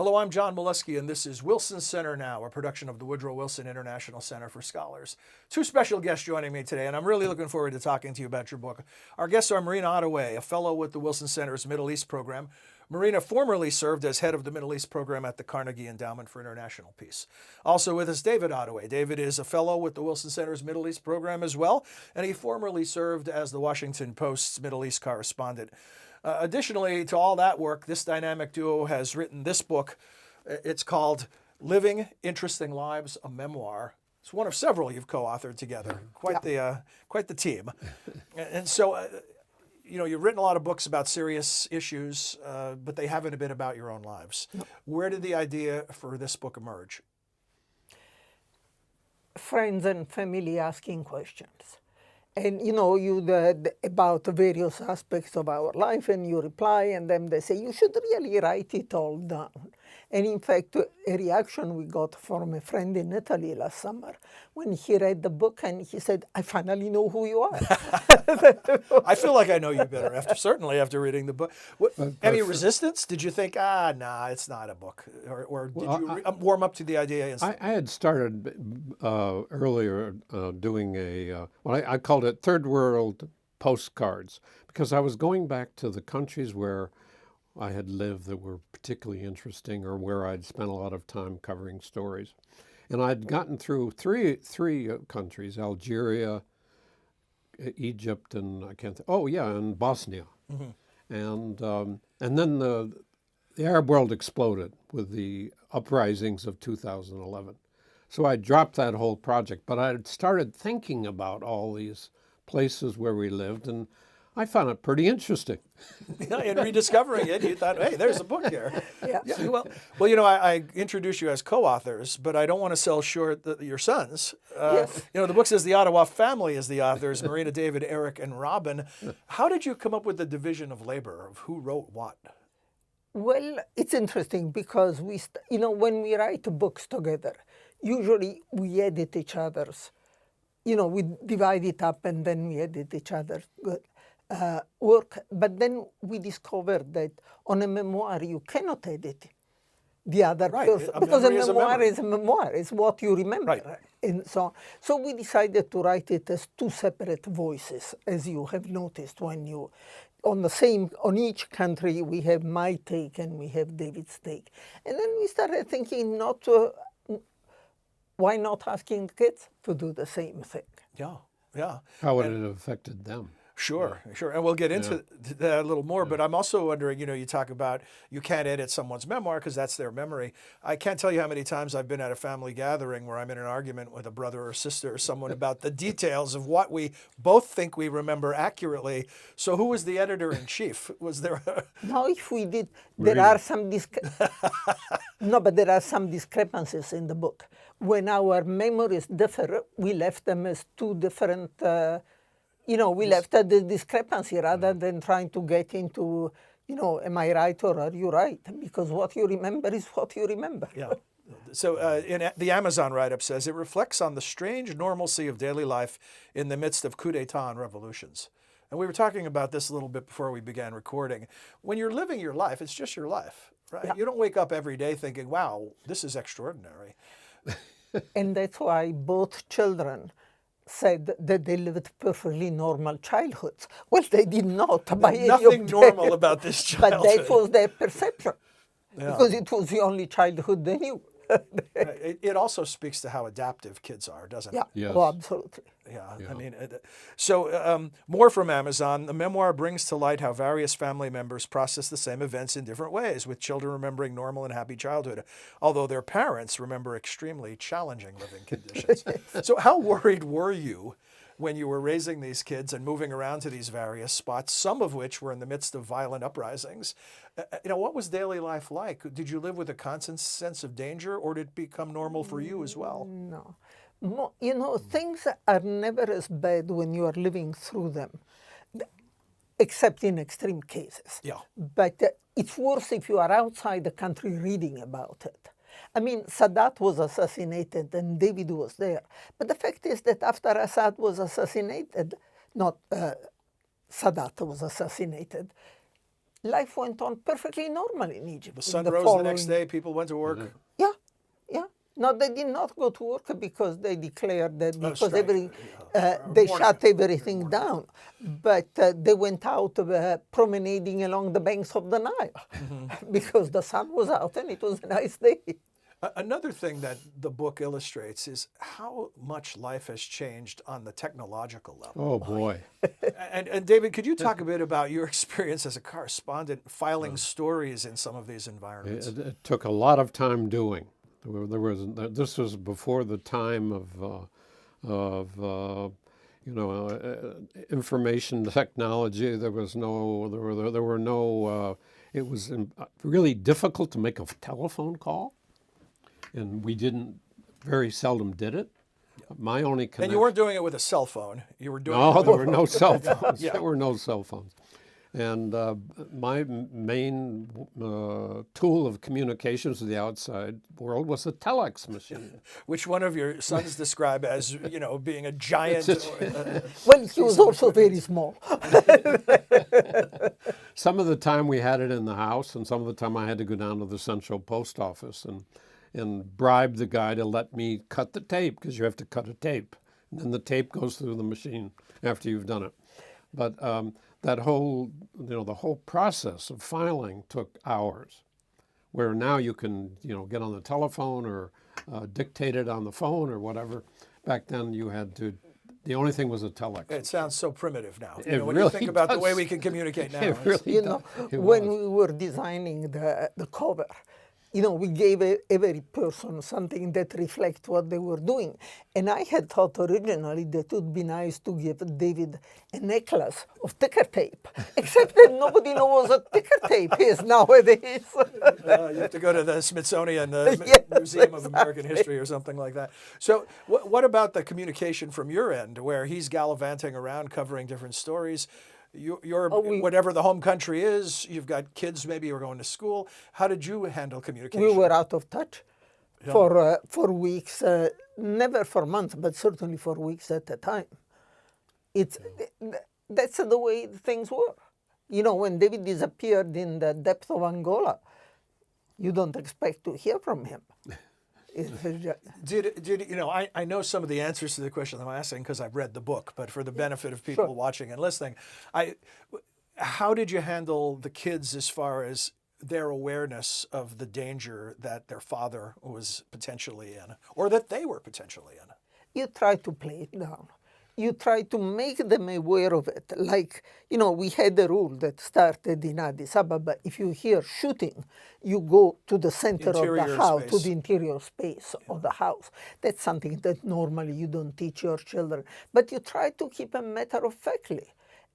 Hello, I'm John Molesky, and this is Wilson Center Now, a production of the Woodrow Wilson International Center for Scholars. Two special guests joining me today, and I'm really looking forward to talking to you about your book. Our guests are Marina Ottaway, a fellow with the Wilson Center's Middle East program. Marina formerly served as head of the Middle East program at the Carnegie Endowment for International Peace. Also with us, David Ottaway. David is a fellow with the Wilson Center's Middle East program as well, and he formerly served as the Washington Post's Middle East correspondent. Additionally to all that work, this dynamic duo has written this book. It's called Living Interesting Lives, a Memoir. It's one of several you've co-authored together. Quite the team. And so, you've written a lot of books about serious issues, but they haven't been about your own lives. No. Where did the idea for this book emerge? Friends and family asking questions. And about the various aspects of our life, and you reply, and then they say, you should really write it all down. And in fact, a reaction we got from a friend in Italy last summer when he read the book, and he said, I finally know who you are. I feel like I know you better, certainly after reading the book. Any resistance? Did you think, it's not a book? Or did you warm up to the idea instantly? I had started earlier doing I called it third world postcards, because I was going back to the countries where I had lived that were particularly interesting, or where I'd spent a lot of time covering stories. And I'd gotten through three countries: Algeria, Egypt, and and Bosnia. Mm-hmm. And then the Arab world exploded with the uprisings of 2011. So I dropped that whole project, but I had started thinking about all these places where we lived, and I found it pretty interesting. And rediscovering it, you thought, hey, there's a book here. I introduce you as co-authors, but I don't want to sell short your sons. Yes. The book says the Ottawa family is the authors, Marina, David, Eric, and Robin. How did you come up with the division of labor of who wrote what? Well, it's interesting because when we write books together, usually we edit each other's. We divide it up and then we edit each other's work. But then we discovered that on a memoir you cannot edit the other person, because a memoir is a memoir. It's what you remember, right. And so on. So we decided to write it as two separate voices, as you have noticed when you. On each country we have my take and we have David's take. And then we started thinking why not asking kids to do the same thing? Yeah. How would it have affected them? Sure. And we'll get into that a little more, but I'm also wondering, you talk about you can't edit someone's memoir because that's their memory. I can't tell you how many times I've been at a family gathering where I'm in an argument with a brother or sister or someone about the details of what we both think we remember accurately. So who was the editor-in-chief? Was there No, if we did, there are some there are some discrepancies in the book. When our memories differ, we left them as two different we left at the discrepancy rather than trying to get into, am I right or are you right? Because what you remember is what you remember. Yeah. So the Amazon write-up says, it reflects on the strange normalcy of daily life in the midst of coup d'etat and revolutions. And we were talking about this a little bit before we began recording. When you're living your life, it's just your life, right? Yeah. You don't wake up every day thinking, wow, this is extraordinary. And that's why both children said that they lived perfectly normal childhoods. Well, they did not. Nothing normal about this childhood. But that was their perception, because it was the only childhood they knew. It also speaks to how adaptive kids are, doesn't it? Yeah, yes. Oh, absolutely. Yeah. I mean, so more from Amazon. The memoir brings to light how various family members process the same events in different ways, with children remembering normal and happy childhood, although their parents remember extremely challenging living conditions. So how worried were you when you were raising these kids and moving around to these various spots, some of which were in the midst of violent uprisings? What was daily life like? Did you live with a constant sense of danger, or did it become normal for you as well? No. Things are never as bad when you are living through them, except in extreme cases. Yeah. But it's worse if you are outside the country reading about it. I mean, Sadat was assassinated and David was there. But the fact is that after Assad was assassinated, Sadat was assassinated, life went on perfectly normal in Egypt. The sun in rose the next following- day, people went to work. Yeah, yeah. No, they did not go to work because they declared that because strike. they Mourning. shut everything down. But they went out promenading along the banks of the Nile because the sun was out and it was a nice day. Another thing that the book illustrates is how much life has changed on the technological level. Oh boy. And David, could you talk a bit about your experience as a correspondent filing stories in some of these environments? It took a lot of time doing. This was before the time of information technology. There was no. There were no. It was really difficult to make a telephone call, and we didn't. Very seldom did it. My only connection. And you weren't doing it with a cell phone. You were doing it No, with there were no cell phones. Yeah. There were no cell phones. And my main tool of communications with the outside world was a telex machine. which one of your sons describe as, being a giant. Well, he was also very small. Some of the time we had it in the house, and some of the time I had to go down to the central post office and bribe the guy to let me cut the tape, because you have to cut a tape. And then the tape goes through the machine after you've done it. But that whole, the whole process of filing took hours, where now you can, get on the telephone or dictate it on the phone or whatever. Back then you had to, the only thing was a telex. It sounds so primitive now. It When you really think about the way does. we can communicate now. It really does. When we were designing the cover, we gave every person something that reflects what they were doing. And I had thought originally that it would be nice to give David a necklace of ticker tape, except that nobody knows what ticker tape is nowadays. You have to go to the Smithsonian Yes, Museum of American History or something like that. So what about the communication from your end, where he's gallivanting around covering different stories? You're whatever the home country is, you've got kids maybe who are going to school. How did you handle communication? We were out of touch for weeks, never for months, but certainly for weeks at a time. That's the way things were. When David disappeared in the depth of Angola, you don't expect to hear from him. I know some of the answers to the question I'm asking because I've read the book, but for the benefit of people watching and listening, how did you handle the kids as far as their awareness of the danger that their father was potentially in, or that they were potentially in? You try to play it down. You try to make them aware of it. Like, we had a rule that started in Addis Ababa. If you hear shooting, you go to the center of the house, to the interior space of the house. That's something that normally you don't teach your children. But you try to keep it matter-of-factly.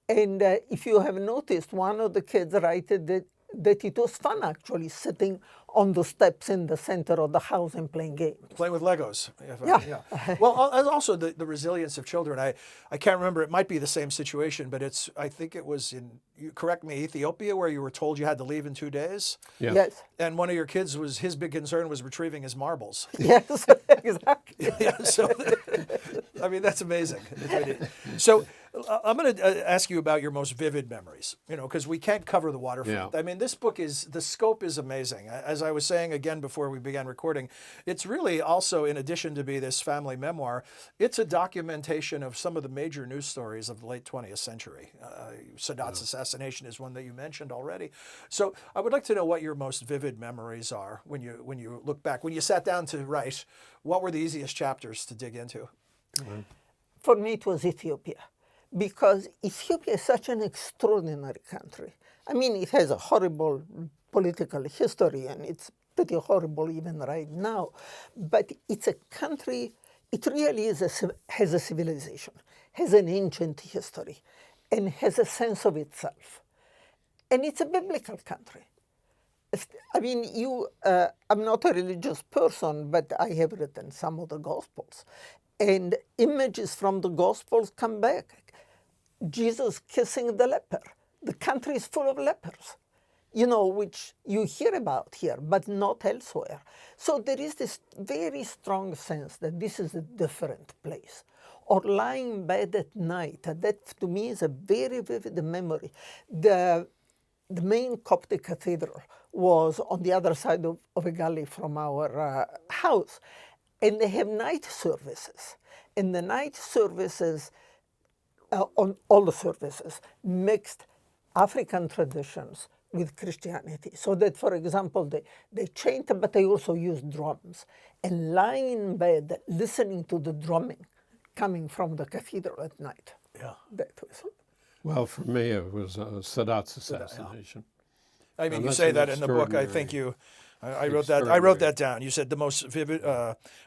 And if you have noticed, one of the kids wrote that it was fun actually sitting on the steps in the center of the house and playing games. Playing with Legos. Yeah. Well, also the resilience of children. I can't remember, it might be the same situation, but I think it was you correct me, Ethiopia, where you were told you had to leave in 2 days. Yeah. Yes. And one of your kids his big concern was retrieving his marbles. Yes, exactly. Yeah, so, that's amazing. So I'm going to ask you about your most vivid memories, because we can't cover the waterfront. Yeah. This book the scope is amazing. As I was saying again before we began recording, it's really also, in addition to be this family memoir, it's a documentation of some of the major news stories of the late 20th century. Sadat's assassination is one that you mentioned already. So I would like to know what your most vivid memories are when you look back. When you sat down to write, what were the easiest chapters to dig into? For me, it was Ethiopia, because Ethiopia is such an extraordinary country. It has a horrible political history, and it's pretty horrible even right now. But it's a country, it really has a civilization, has an ancient history, and has a sense of itself. And it's a biblical country. I'm not a religious person, but I have written some of the Gospels. And images from the Gospels come back. Jesus kissing the leper. The country is full of lepers, which you hear about here, but not elsewhere. So there is this very strong sense that this is a different place. Or lying in bed at night, that to me is a very vivid memory. the main Coptic cathedral was on the other side of a galley from our house. And they have night services. And the night services, on all the services, mixed African traditions with Christianity. So that, for example, they chant, but they also use drums. And lying in bed, listening to the drumming coming from the cathedral at night. Yeah. That was. Well, for me, it was Sadat's assassination. I mean, And you that's say an that in the book. I think extraordinary- I wrote that. I wrote that down. You said the most vivid,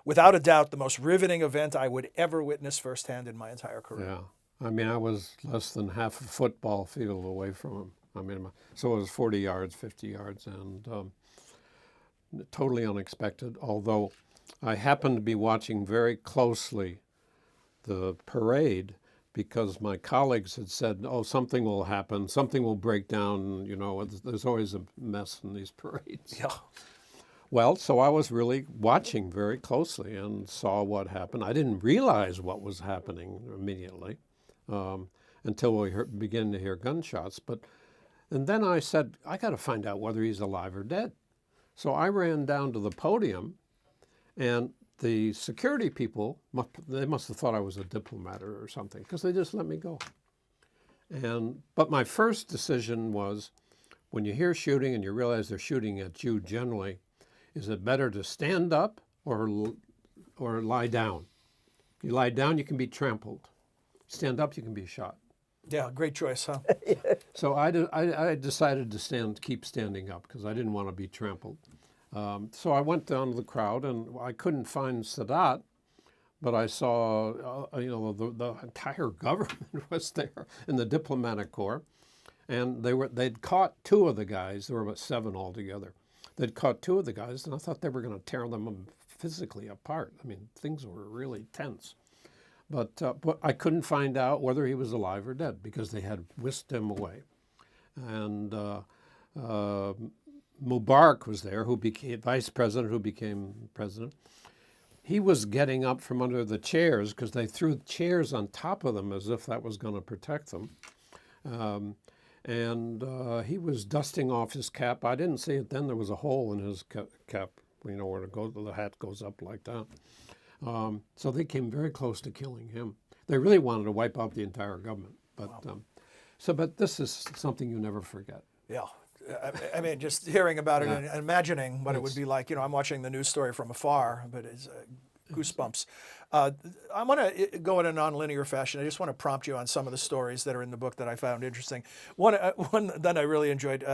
without a doubt, the most riveting event I would ever witness firsthand in my entire career. Yeah. I mean, I was less than half a football field away from him. I mean, so it was 40 yards, 50 yards, and totally unexpected, although I happened to be watching very closely the parade because my colleagues had said, oh, something will happen, something will break down, you know, there's always a mess in these parades. Yeah. Well, so I was really watching very closely and saw what happened. I didn't realize what was happening immediately until we began to hear gunshots. And then I said, I got to find out whether he's alive or dead. So I ran down to the podium, and the security people, they must have thought I was a diplomat or something, because they just let me go. But my first decision was, when you hear shooting and you realize they're shooting at you generally, is it better to stand up or lie down? You lie down, you can be trampled. Stand up, you can be shot. Yeah, great choice, huh? So I decided to keep standing up because I didn't want to be trampled. So I went down to the crowd, and I couldn't find Sadat, but I saw, the entire government was there in the diplomatic corps, and they'd caught two of the guys. There were about 7 altogether. They'd caught 2 of the guys, and I thought they were going to tear them physically apart. I mean, things were really tense. But I couldn't find out whether he was alive or dead because they had whisked him away. And Mubarak was there, who became vice president, who became president. He was getting up from under the chairs because they threw chairs on top of them as if that was going to protect them. He was dusting off his cap. I didn't see it then. There was a hole in his cap, where the hat goes up like that. So they came very close to killing him. They really wanted to wipe out the entire government. But but this is something you never forget. Yeah. I mean, just hearing about it and imagining what it would be like. I'm watching the news story from afar, but it's goosebumps. I want to go in a nonlinear fashion. I just want to prompt you on some of the stories that are in the book that I found interesting. One that I really enjoyed.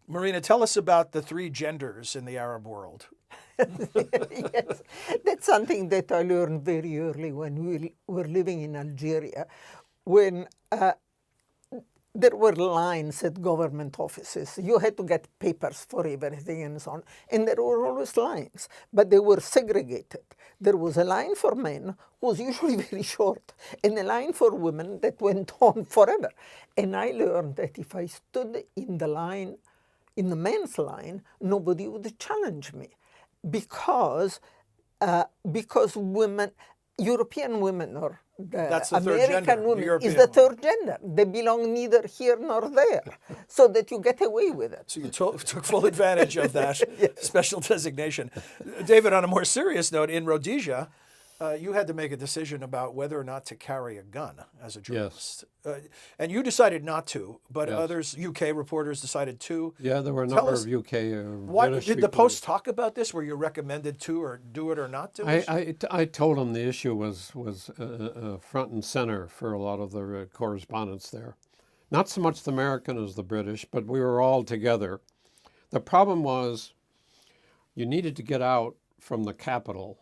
Marina, tell us about the 3 genders in the Arab world. Yes, that's something that I learned very early when we were living in Algeria, when there were lines at government offices. You had to get papers for everything and so on. And there were always lines, but they were segregated. There was a line for men, who was usually very short, and a line for women that went on forever. And I learned that if I stood in the line, in the men's line, nobody would challenge me. Because women, European women or That's the third American gender, the women European is the third woman. gender. They belong neither here nor there, so that you get away with it. So you took full advantage of that special designation. David, on a more serious note, in Rhodesia, you had to make a decision about whether or not to carry a gun as a journalist. And you decided not to, but others, UK reporters, decided to. Yeah, there were a number of UK British did the reporters. Post talk about this? Were you recommended to or do it or not do it? I told them the issue was front and center for a lot of the correspondents there. Not so much the American as the British, but we were all together. The problem was you needed to get out from the capital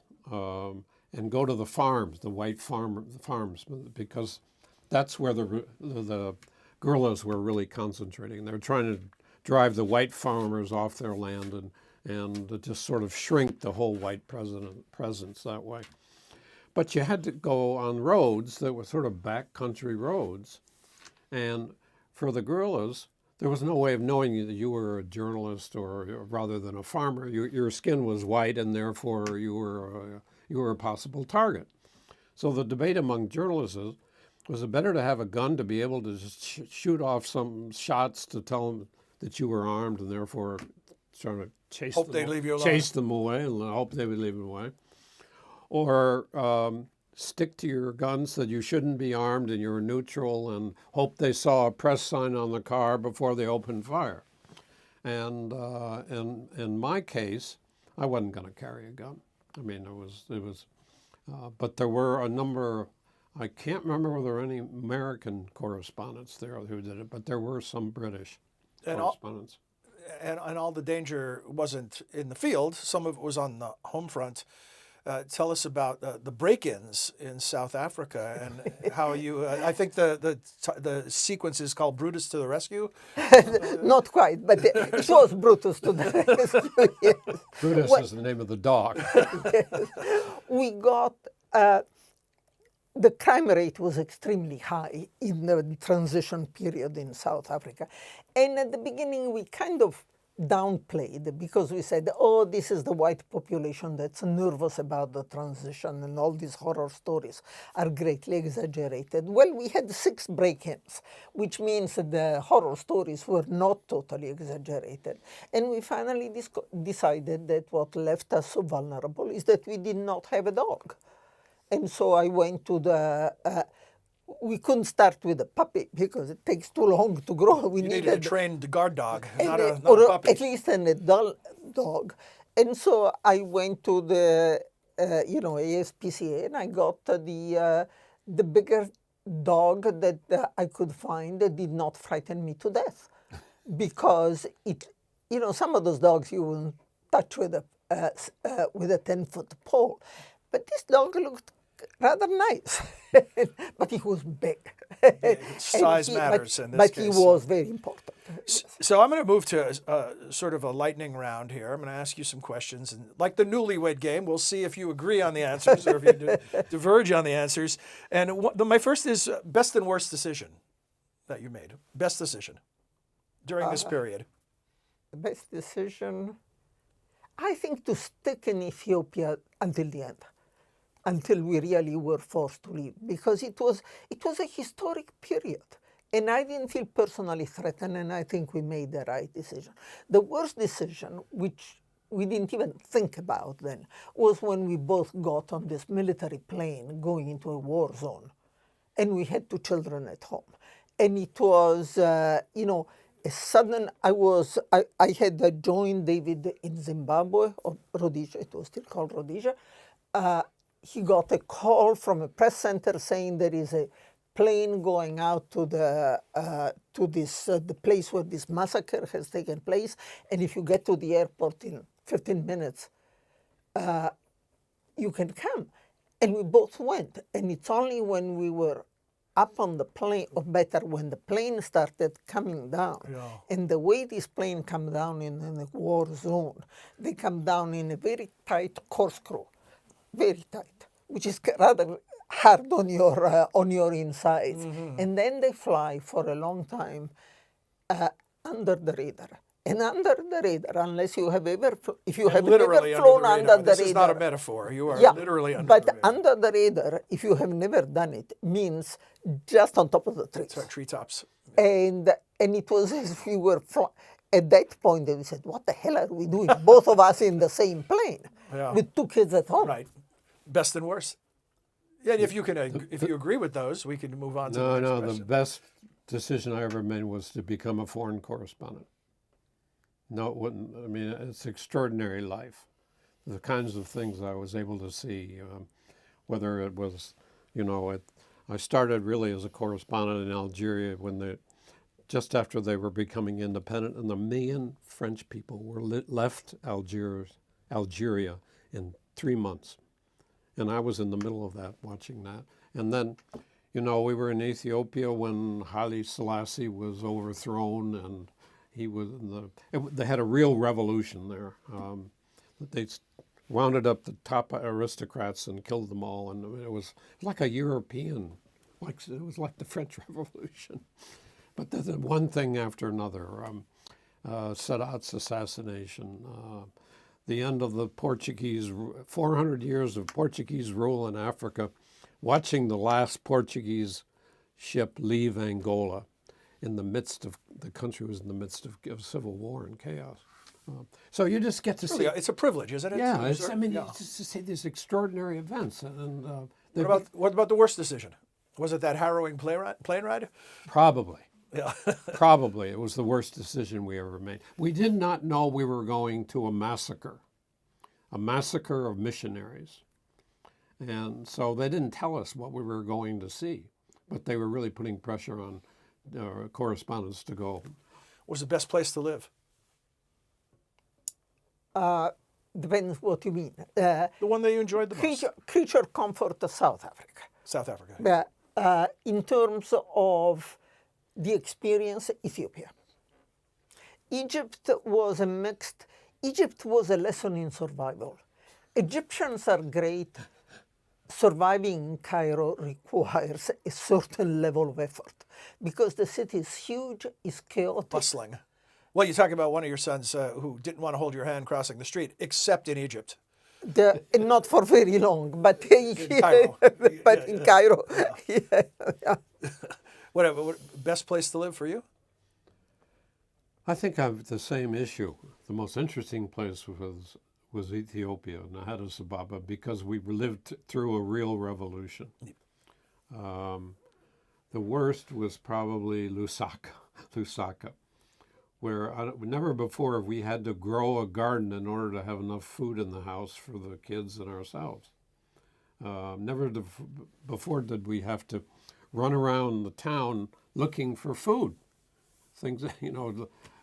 and go to the farms, the white farms, because that's where the guerrillas were really concentrating. They were trying to drive the white farmers off their land and just sort of shrink the whole white presence that way. But you had to go on roads that were sort of backcountry roads. And for the guerrillas, there was no way of knowing that you were a journalist or rather than a farmer. Your skin was white, and therefore you were a possible target. So the debate among journalists was it better to have a gun to be able to shoot off some shots to tell them that you were armed and therefore sort of chase Hope them, they'd leave you alone. chase them away and hope they would leave them away. Or stick to your guns that you shouldn't be armed and you're neutral and hope they saw a press sign on the car before they opened fire. And in my case, I wasn't going to carry a gun. I mean, but there were a number. I can't remember whether there were any American correspondents there who did it, but there were some British correspondents. And all the danger wasn't in the field. Some of it was on the home front. Tell us about the break-ins in South Africa and how you. I think the sequence is called "Brutus to the Rescue." Not quite, but it was Brutus to the rescue. Yes. Brutus is the name of the dog. Yes. We got the crime rate was extremely high in the transition period in South Africa, and at the beginning we kind of downplayed because we said, oh, this is the white population that's nervous about the transition and all these horror stories are greatly exaggerated. Well, we had 6 break-ins, which means that the horror stories were not totally exaggerated. And we finally decided that what left us so vulnerable is that we did not have a dog. And so I went to the... we couldn't start with a puppy because it takes too long to grow. We needed a trained guard dog, not a puppy. At least an adult dog. And so I went to the, ASPCA and I got the bigger dog that I could find that did not frighten me to death. Because some of those dogs you wouldn't touch with a 10-foot pole. But this dog looked rather nice, but he was big. Size matters in this but case. But he was very important. So I'm going to move to sort of a lightning round here. I'm going to ask you some questions. And like the newlywed game, we'll see if you agree on the answers or if you diverge on the answers. And my first is best and worst decision that you made. Best decision during this period. Best decision, I think to stick in Ethiopia until the end. Until we really were forced to leave, because it was a historic period. And I didn't feel personally threatened, and I think we made the right decision. The worst decision, which we didn't even think about then, was when we both got on this military plane going into a war zone. And we had 2 children at home. And it was, a sudden, I had joined David in Zimbabwe, or Rhodesia, it was still called Rhodesia. He got a call from a press center saying there is a plane going out to the place where this massacre has taken place, and if you get to the airport in 15 minutes, you can come. And we both went, and it's only when we were up on the plane, or better, when the plane started coming down, and the way this plane come down in a war zone, they come down in a very tight corkscrew. Very tight, which is rather hard on your insides. Mm-hmm. And then they fly for a long time under the radar. And under the radar, unless you have ever, if you have never flown under the radar. This is not a metaphor. You are literally under the radar. But under the radar, if you have never done it, means just on top of the trees. That's right, treetops. And it was as if we were at that point, we said, what the hell are we doing? Both of us in the same plane with 2 kids at home. Right. Best and worst. Yeah, if you agree with those, we can move on to the next question. The best decision I ever made was to become a foreign correspondent. No, it wouldn't. I mean, it's extraordinary life. The kinds of things I was able to see, whether it was, I started really as a correspondent in Algeria just after they were becoming independent, and 1 million French people were left Algeria in 3 months. And I was in the middle of that, watching that. And then, we were in Ethiopia when Haile Selassie was overthrown, and they had a real revolution there. They rounded up the top aristocrats and killed them all, and it was like a European, it was like the French Revolution. But there's one thing after another. Sadat's assassination, the end of the 400 years of Portuguese rule in Africa, watching the last Portuguese ship leave Angola, in the midst of, the country was in the midst of civil war and chaos. So you just get to see. It's a privilege, isn't it? Yeah, to it's, observe? I mean, Yeah. just to see these extraordinary events. And What about the worst decision? Was it that harrowing plane ride? probably. Yeah. Probably it was the worst decision we ever made. We did not know we were going to a massacre of missionaries. And so they didn't tell us what we were going to see, but they were really putting pressure on correspondents to go. Was the best place to live? Depends what you mean. The one that you enjoyed the most? Creature comfort, South Africa. South Africa. In terms of the experience, Ethiopia. Egypt was a mixed. Egypt was a lesson in survival. Egyptians are great. Surviving in Cairo requires a certain level of effort because the city is huge, is chaotic. Bustling. Well, you talk about one of your sons who didn't want to hold your hand crossing the street, except in Egypt. Not for very long, but Cairo. in Cairo. Yeah. What best place to live for you? I think I have the same issue. The most interesting place was Ethiopia and Addis Ababa because we lived through a real revolution. The worst was probably Lusaka, where never before have we had to grow a garden in order to have enough food in the house for the kids and ourselves. Never before did we have to run around the town looking for food, things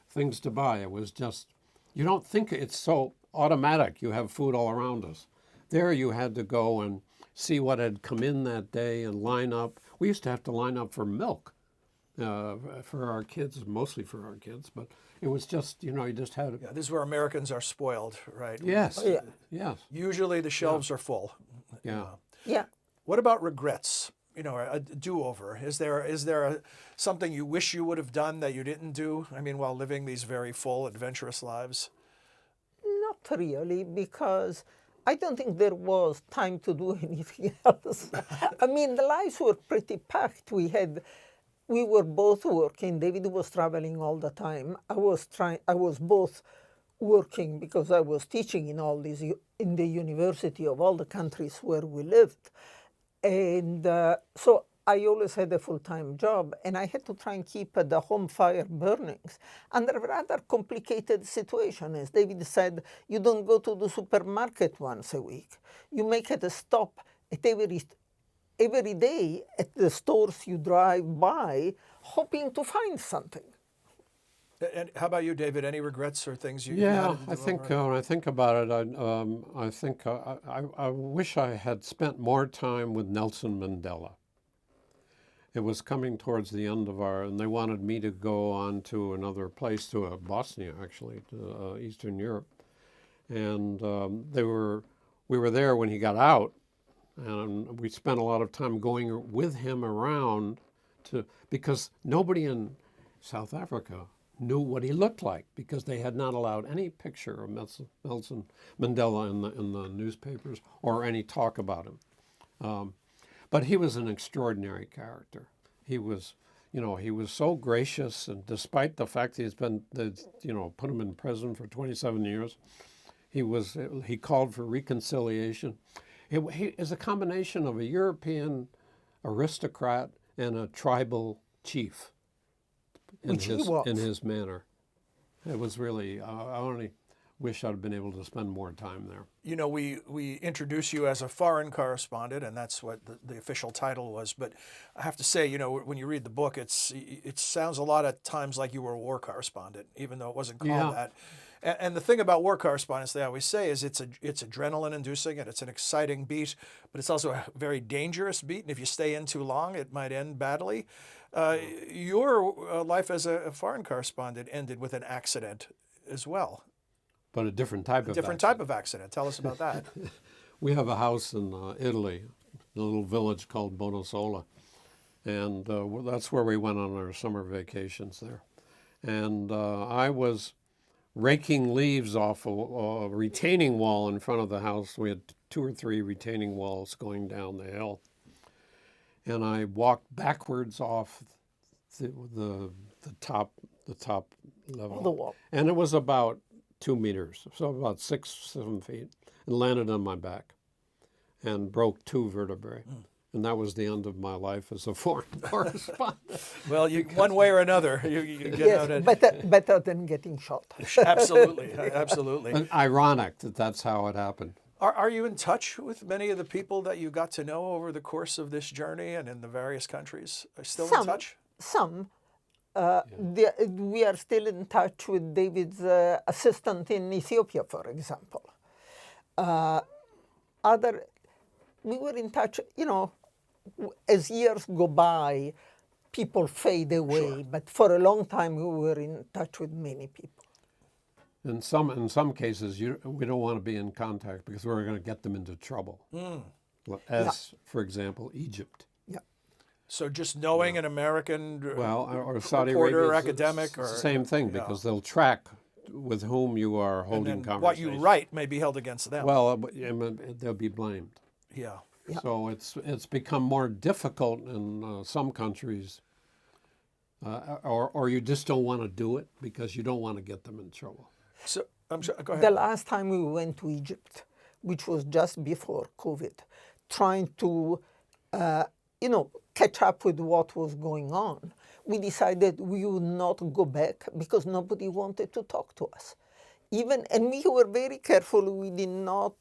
things to buy. It was just, you don't think it's so automatic. You have food all around us. There you had to go and see what had come in that day and line up. We used to have to line up for milk for our kids, mostly for our kids, but it was just, you just had to. Yeah, this is where Americans are spoiled, right? Yes, Yeah. yes. Usually the shelves are full. Yeah. Yeah. What about regrets? A do-over. Is there something you wish you would have done that you didn't do? I mean, while living these very full, adventurous lives? Not really, because I don't think there was time to do anything else. I mean, the lives were pretty packed. We were both working. David was traveling all the time. I was both working because I was teaching in the university of all the countries where we lived. And so I always had a full-time job, and I had to try and keep the home fire burnings under a rather complicated situation. As David said, you don't go to the supermarket once a week. You make it a stop at every day at the stores you drive by, hoping to find something. And how about you, David? Any regrets or things you? Yeah, had to I do think over? when I think about it, I think I wish I had spent more time with Nelson Mandela. It was coming towards the end of and they wanted me to go on to another place, to Bosnia actually, to Eastern Europe, and we were there when he got out, and we spent a lot of time going with him around because nobody in South Africa knew what he looked like because they had not allowed any picture of Nelson Mandela in the newspapers or any talk about him. But he was an extraordinary character. He was so gracious, and despite the fact he's been, put him in prison for 27 years, he called for reconciliation. He is a combination of a European aristocrat and a tribal chief. In his manner. It was really, I only wish I'd been able to spend more time there. We introduce you as a foreign correspondent, and that's what the official title was. But I have to say, when you read the book, it sounds a lot of times like you were a war correspondent, even though it wasn't called that. And the thing about war correspondence, they always say, is it's adrenaline-inducing and it's an exciting beat, but it's also a very dangerous beat. And if you stay in too long, it might end badly. Your life as a foreign correspondent ended with an accident as well. But a different type of different type of accident. Tell us about that. We have a house in Italy, a little village called Bonosola, and that's where we went on our summer vacations there. And I was raking leaves off a retaining wall in front of the house. We had 2 or 3 retaining walls going down the hill. And I walked backwards off the top level. The wall. And it was about 2 meters, so about 6-7 feet, and landed on my back, and broke 2 vertebrae. And that was the end of my life as a foreign correspondent. Well, one way or another, you get out Yes, better than getting shot. Absolutely, absolutely. And ironic that that's how it happened. Are you in touch with many of the people that you got to know over the course of this journey and in the various countries? Are you still in touch? Some. We are still in touch with David's assistant in Ethiopia, for example. We were in touch, as years go by, people fade away, but for a long time we were in touch with many people. In some cases, we don't want to be in contact because we're going to get them into trouble. As, for example, Egypt. Yeah. So just knowing an American or Saudi reporter, Arabia, academic, or same thing, because they'll track with whom you are holding conversations. What you write may be held against them. Well, they'll be blamed. Yeah. So it's become more difficult in some countries, or you just don't want to do it because you don't want to get them in trouble. So go ahead. The last time we went to Egypt, which was just before COVID, trying to, catch up with what was going on, we decided we would not go back because nobody wanted to talk to us. And we were very careful. We did not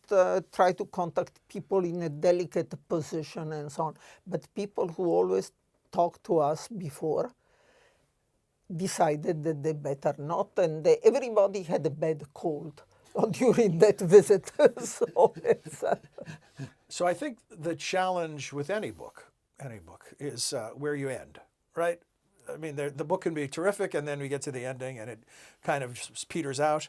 try to contact people in a delicate position and so on. But people who always talked to us before decided that they better not. And everybody had a bad cold during that visit. So I think the challenge with any book is where you end, right? I mean, the book can be terrific, and then we get to the ending, and it kind of just peters out.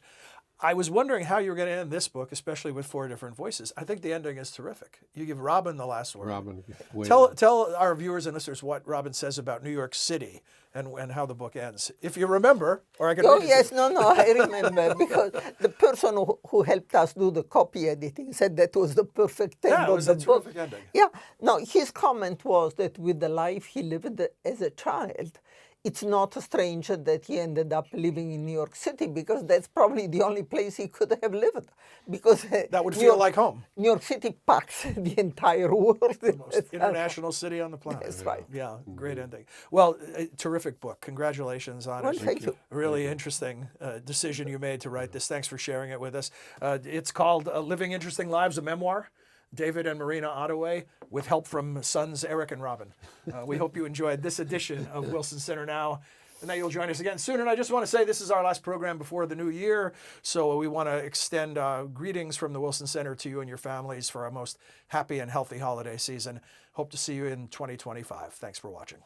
I was wondering how you were going to end this book, especially with 4 different voices. I think the ending is terrific. You give Robin the last word. Robin, Tell our viewers and listeners what Robin says about New York City and how the book ends. If you remember, or I can read it yes, to you. no, I remember, because the person who helped us do the copy editing said that was the perfect end Yeah, it was of a the book. terrific ending. Yeah, no, his comment was that with the life he lived as a child, it's not strange that he ended up living in New York City, because that's probably the only place he could have lived. Because That would feel like home. New York City packs the entire world. The most international city on the planet. That's right. Yeah, great ending. Well, a terrific book. Congratulations on Well, it. thank you. Really interesting decision you made to write this. Thanks for sharing it with us. It's called Living Interesting Lives, a memoir. David and Marina Ottaway, with help from sons Eric and Robin. We hope you enjoyed this edition of Wilson Center Now, and that you'll join us again soon. And I just want to say this is our last program before the new year, so we want to extend greetings from the Wilson Center to you and your families for our most happy and healthy holiday season. Hope to see you in 2025. Thanks for watching.